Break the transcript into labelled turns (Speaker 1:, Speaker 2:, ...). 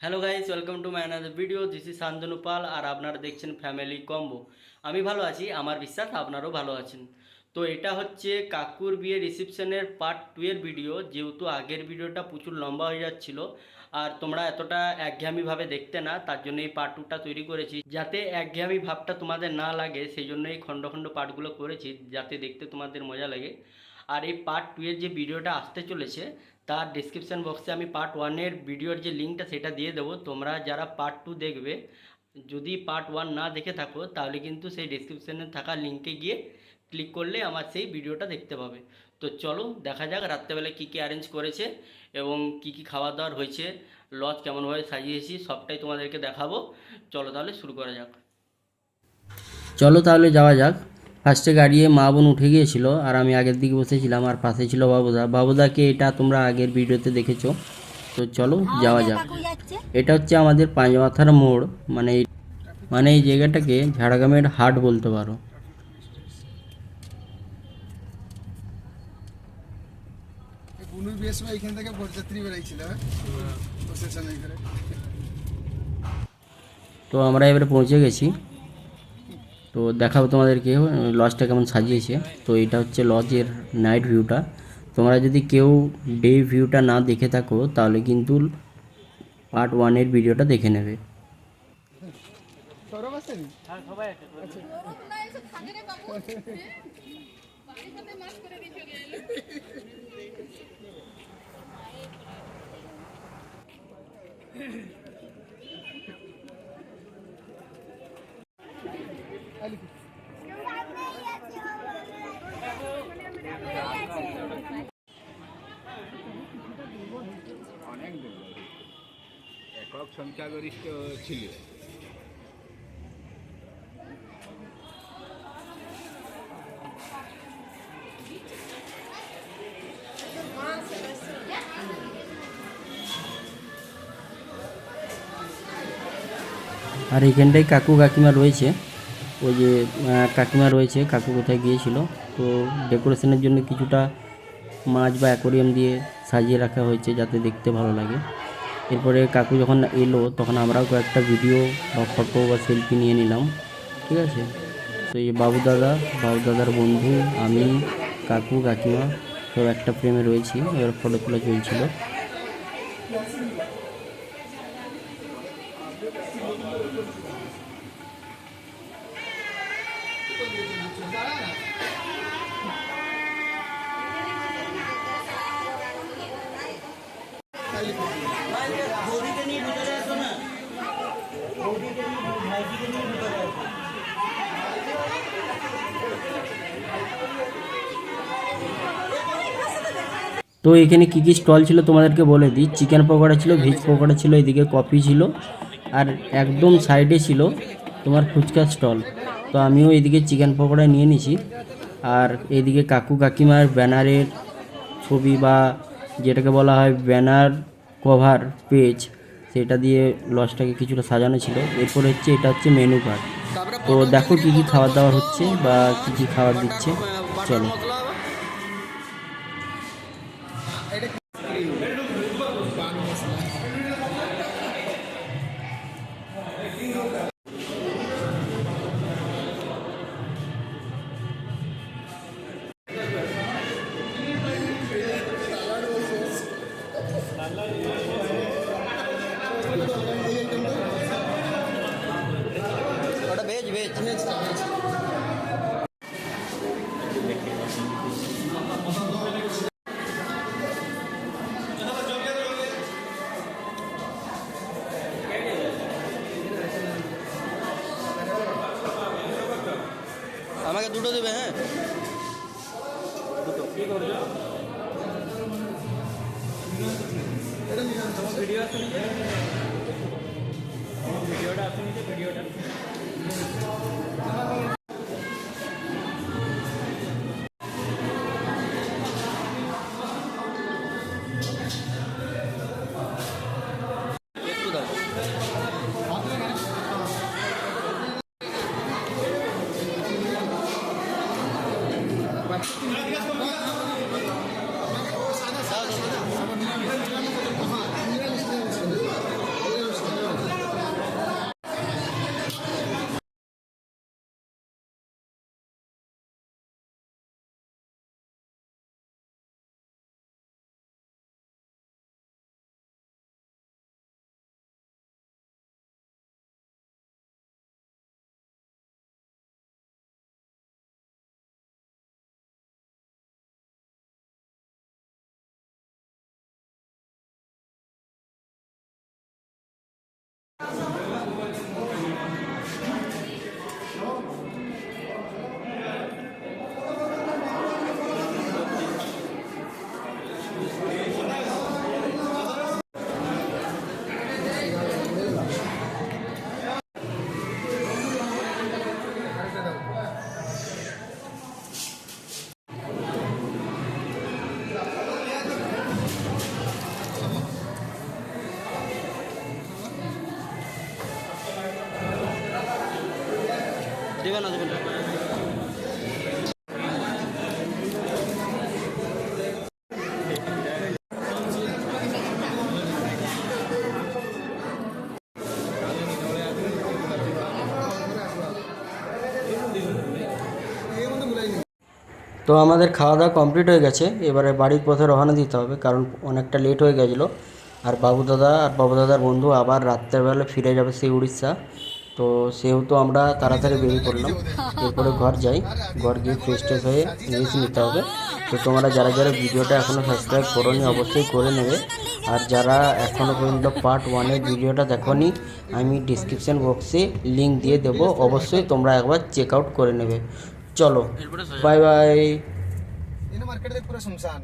Speaker 1: Hello guys, welcome to my another video. This is Shantanu Pal আর আপনারা দেখছেন ফ্যামিলি কম্বো। আমি ভালো আছি, আমার বিশ্বাস আপনারাও ভালো আছেন। তো এটা হচ্ছে কাকুর বিয়ে রিসেপশনের পার্ট 2 এর ভিডিও। যেহেতু আগের ভিডিওটা প্রচুর লম্বা হয়ে যাচ্ছিল আর তোমরা এতটা একঘেয়েমিভাবে দেখতে না, তার জন্য এই পার্ট 2টা তৈরি করেছি। যাতে একঘেয়েমি ভাবটা তোমাদের না লাগে সেই জন্যই খণ্ড খণ্ড পার্টগুলো করেছি, যাতে দেখতে তোমাদের মজা লাগে। আর এই পার্ট 2 এর যে ভিডিওটা আসতে চলেছে তার ডিসক্রিপশান বক্সে আমি পার্ট 1 এর ভিডিওর যে লিঙ্কটা সেটা দিয়ে দেবো। তোমরা যারা পার্ট 2 দেখবে, যদি পার্ট 1 না দেখে থাকো তাহলে কিন্তু সেই ডিসক্রিপশানে থাকা লিঙ্কে গিয়ে ক্লিক করলে আমার সেই ভিডিওটা দেখতে পাবে। তো চলো দেখা যাক রাত্রেবেলায় কী কী অ্যারেঞ্জ করেছে এবং কী কী খাওয়া দাওয়ার হয়েছে, লজ কেমনভাবে সাজিয়েছি সবটাই তোমাদেরকে দেখাবো। চলো তাহলে শুরু করা যাক। চলো তাহলে যাওয়া যাক। ফার্স্টে গাড়িয়ে মা বোন উঠে গিয়েছিল আর আমি আগের দিকে বসেছিলাম আর পাশে ছিল বাবুদা। বাবুদাকে এটা তোমরা আগের ভিডিওতে দেখেছো। তো চলো যাওয়া যাক। এটা হচ্ছে আমাদের পাঁচমাথার মোড়, মানে এই জায়গাটাকে ঝাড়গ্রামের হাট বলতে পারো। তো আমরা এবারে পৌঁছে গেছি। তো দেখাবো তোমাদেরকে লজটা কেমন সাজিয়েছে। তো এটা হচ্ছে লজের নাইট ভিউটা। তোমরা যদি কেউ ডে ভিউটা না দেখে থাকো তাহলে কিন্তু পার্ট 1 এর ভিডিওটা দেখে নেবে।
Speaker 2: অনেক একক সংখ্যাগরিষ্ঠ ছিল।
Speaker 1: আর এখানটায় কাকু কাকিমা রয়েছে। ওই যে কাকিমা রয়েছে, কাকু কোথায় গিয়েছিল। তো ডেকোরেশনের জন্য কিছুটা মাছ বা অ্যাকোরিয়াম দিয়ে সাজিয়ে রাখা হয়েছে যাতে দেখতে ভালো লাগে। এরপরে কাকু যখন এলো তখন আমরাও কয়েকটা ভিডিও বা ফটো বা সেলফি নিয়ে নিলাম, ঠিক আছে। তো এই বাবু দাদার বন্ধু, আমি, কাকু কাকিমা সব একটা ফ্রেমে রয়েছি। এবার ফটো তোলা চলছিল। তো এখানে কী কী স্টল ছিল তোমাদেরকে বলে দিই। চিকেন পকোড়া ছিল, ভেজ পকোড়া ছিল, এদিকে কফি ছিল আর একদম সাইডে ছিল তোমার ফুচকা স্টল। তো আমিও এদিকে চিকেন পকোড়া নিয়ে নিছি। আর এদিকে কাকু কাকিমার ব্যানারের ছবি বা যেটাকে বলা হয় ব্যানার কভার পেজ, সেটা দিয়ে লজটাকে কিছুটা সাজানো ছিল। এরপর হচ্ছে এটা হচ্ছে মেনু কার্ড। তো দেখো কী কী খাবার দাবার হচ্ছে বা কী কী খাবার দিচ্ছে, চলো। আমাকে দুটো দেবে। হ্যাঁ, দুটো কি করবে? ভিডিও আছে নিচে, ভিডিওটা আছে নিচে, ভিডিওটা তো আমাদের খাওয়া দাওয়া কমপ্লিট হয়ে গেছে, এবারে বাড়ির পথে রওনা দিতে হবে, কারণ অনেকটা লেট হয়ে গেছিলো। আর বাবু দাদার বন্ধু আবার রাত্রেবেলা ফিরে যাবে সেই উড়িষ্যা। তো সেহেতু আমরা তাড়াতাড়ি বেরিয়ে পড়লাম, এরপরে ঘর যাই, ঘর গিয়ে ফ্রেশ ট্রেশ হয়ে রেস্ট নিতে হবে। তো তোমরা যারা যারা ভিডিওটা এখনও সাবস্ক্রাইব করোনি অবশ্যই করে নেবে, আর যারা এখনও পর্যন্ত পার্ট 1-এর ভিডিওটা দেখোনি আমি ডিসক্রিপশান বক্সে লিঙ্ক দিয়ে দেবো, অবশ্যই তোমরা একবার চেক আউট করে নেবে। চলো, বাই বাই।
Speaker 3: मार्केट पूरा सुनसान।